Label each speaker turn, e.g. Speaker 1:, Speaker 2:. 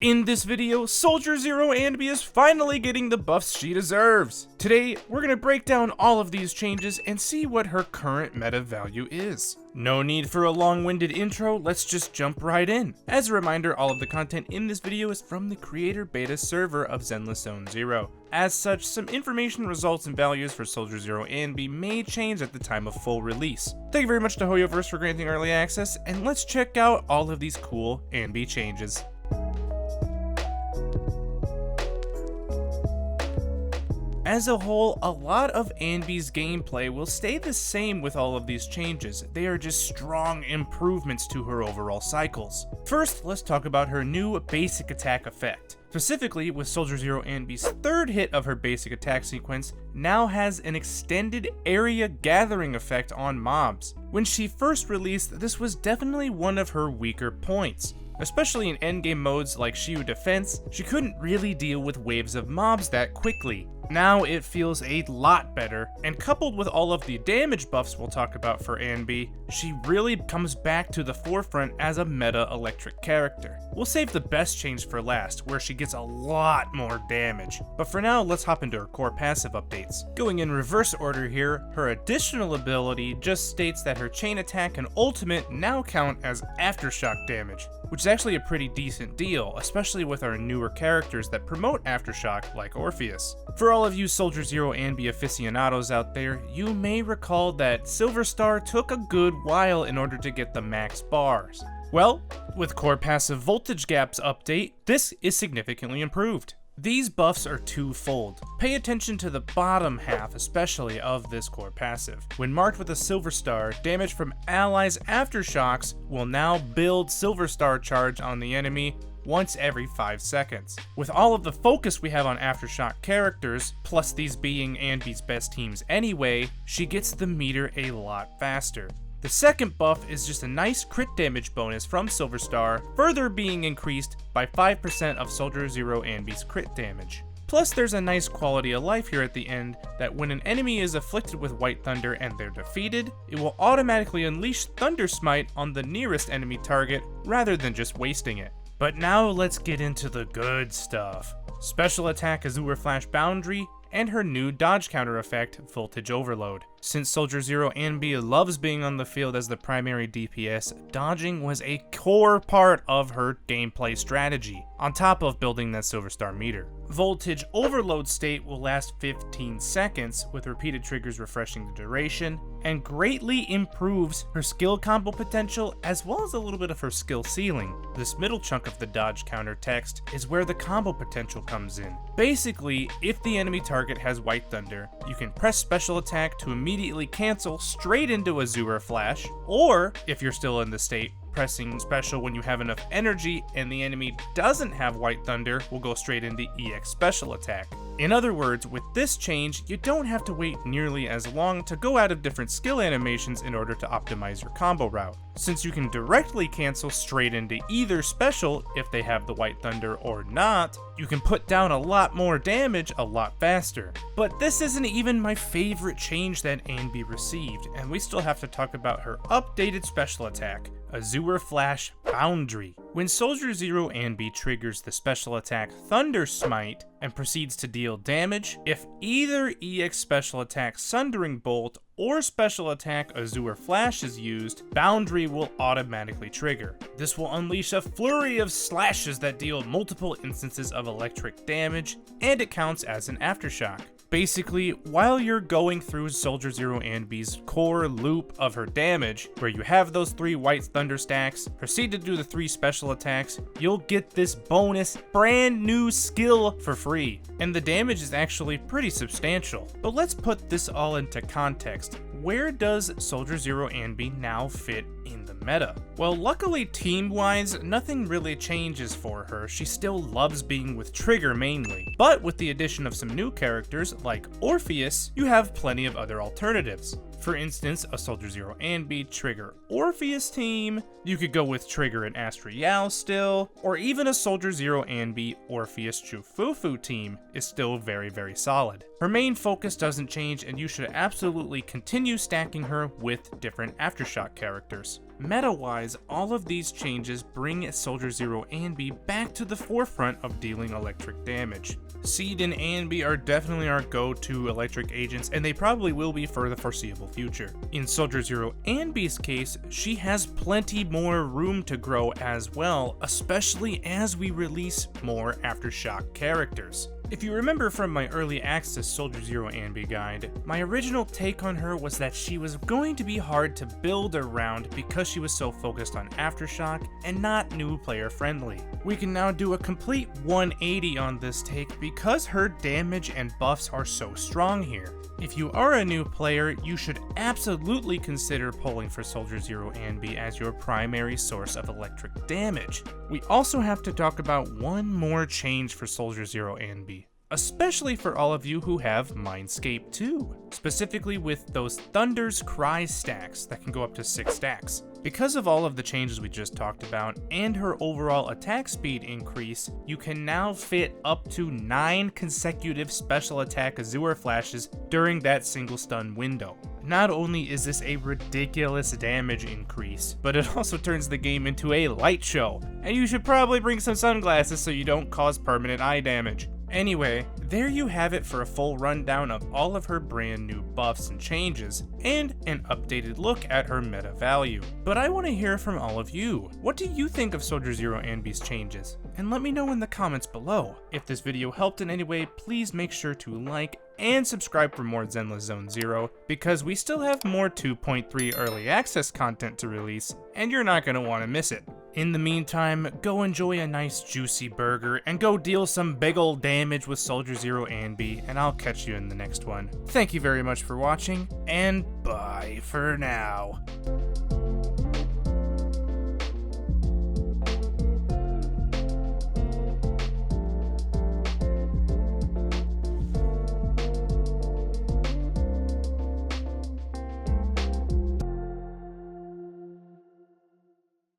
Speaker 1: In this video, Soldier Zero Anby is finally getting the buffs she deserves. Today, we're gonna break down all of these changes and see what her current meta value is. No need for a long-winded intro, let's just jump right in. As a reminder, all of the content in this video is from the creator beta server of Zenless Zone Zero. As such, some information, results, and values for Soldier Zero Anby may change at the time of full release. Thank you very much to Hoyoverse for granting early access, and let's check out all of these cool Anby changes. As a whole, a lot of Anby's gameplay will stay the same with all of these changes. They are just strong improvements to her overall cycles. First, let's talk about her new basic attack effect. Specifically, with Soldier Zero Anby's third hit of her basic attack sequence now has an extended area gathering effect on mobs. When she first released, this was definitely one of her weaker points. Especially in endgame modes like Shiyu Defense, she couldn't really deal with waves of mobs that quickly. Now it feels a lot better, and coupled with all of the damage buffs we'll talk about for Anby, she really comes back to the forefront as a meta electric character. We'll save the best change for last, where she gets a lot more damage. But for now, let's hop into her core passive updates. Going in reverse order here, her additional ability just states that her chain attack and ultimate now count as aftershock damage, which is actually a pretty decent deal, especially with our newer characters that promote aftershock like Orpheus. For all of you Soldier Zero Anby aficionados out there, you may recall that Silver Star took a good while in order to get the max bars. Well, with core passive voltage gaps update, this is significantly improved. These buffs are twofold. Pay attention to the bottom half especially of this core passive. When marked with a Silver Star, damage from allies' aftershocks will now build Silver Star charge on the enemy once every 5 seconds. With all of the focus we have on aftershock characters, plus these being Anby's best teams anyway, she gets the meter a lot faster. The second buff is just a nice crit damage bonus from Silver Star, further being increased by 5% of Soldier Zero Anby's crit damage. Plus there's a nice quality of life here at the end that when an enemy is afflicted with White Thunder and they're defeated, it will automatically unleash Thunder Smite on the nearest enemy target rather than just wasting it. But now let's get into the good stuff. Special attack Azure Flash Boundary, and her new dodge counter effect, Voltage Overload. Since Soldier Zero Anby loves being on the field as the primary DPS, dodging was a core part of her gameplay strategy, on top of building that Silver Star meter. Voltage Overload state will last 15 seconds, with repeated triggers refreshing the duration, and greatly improves her skill combo potential as well as a little bit of her skill ceiling. This middle chunk of the dodge counter text is where the combo potential comes in. Basically, if the enemy target has White Thunder, you can press special attack to immediately cancel straight into Azure Flash, or if you're still in the state, pressing special when you have enough energy and the enemy doesn't have White Thunder will go straight into EX special attack. In other words, with this change, you don't have to wait nearly as long to go out of different skill animations in order to optimize your combo route, since you can directly cancel straight into either special if they have the White Thunder or not. You can put down a lot more damage a lot faster. But this isn't even my favorite change that Anby received, and we still have to talk about her updated special attack, Azure Flash Boundary. When Soldier Zero Anby triggers the special attack Thunder Smite and proceeds to deal damage, if either EX special attack Sundering Bolt or special attack Azure Flash is used, Boundary will automatically trigger. This will unleash a flurry of slashes that deal multiple instances of electric damage, and it counts as an aftershock. Basically, while you're going through Soldier Zero Anby's core loop of her damage, where you have those 3 White Thunder stacks, proceed to do the 3 special attacks, you'll get this bonus brand new skill for free. And the damage is actually pretty substantial. But let's put this all into context. Where does Soldier Zero Anby now fit in the meta? Well, luckily team-wise, nothing really changes for her. She still loves being with Trigger mainly. But with the addition of some new characters like Orpheus, you have plenty of other alternatives. For instance, a Soldier Zero Anby Trigger Orpheus team, you could go with Trigger and Astrial still, or even a Soldier Zero Anby Orpheus Chufufu team is still very, very solid. Her main focus doesn't change, and you should absolutely continue stacking her with different Aftershock characters. Meta-wise, all of these changes bring Soldier Zero Anby back to the forefront of dealing electric damage. Seed and Anby are definitely our go-to electric agents, and they probably will be for the foreseeable future. In Soldier Zero Anby's case, she has plenty more room to grow as well, especially as we release more Aftershock characters. If you remember from my early access Soldier Zero Anby guide, my original take on her was that she was going to be hard to build around because she was so focused on Aftershock and not new player friendly. We can now do a complete 180 on this take because her damage and buffs are so strong here. If you are a new player, you should absolutely consider pulling for Soldier Zero Anby as your primary source of electric damage. We also have to talk about one more change for Soldier Zero Anby, especially for all of you who have Mindscape 2, specifically with those Thunder's Cry stacks that can go up to 6 stacks. Because of all of the changes we just talked about and her overall attack speed increase, you can now fit up to 9 consecutive special attack Azure flashes during that single stun window. Not only is this a ridiculous damage increase, but it also turns the game into a light show, and you should probably bring some sunglasses so you don't cause permanent eye damage. Anyway, there you have it for a full rundown of all of her brand new buffs and changes, and an updated look at her meta value. But I want to hear from all of you. What do you think of Soldier Zero Anby's changes? And let me know in the comments below. If this video helped in any way, please make sure to like and subscribe for more Zenless Zone Zero, because we still have more 2.3 early access content to release, and you're not going to want to miss it. In the meantime, go enjoy a nice juicy burger and go deal some big ol' damage with Soldier Zero Anby, and I'll catch you in the next one. Thank you very much for watching, and bye for now.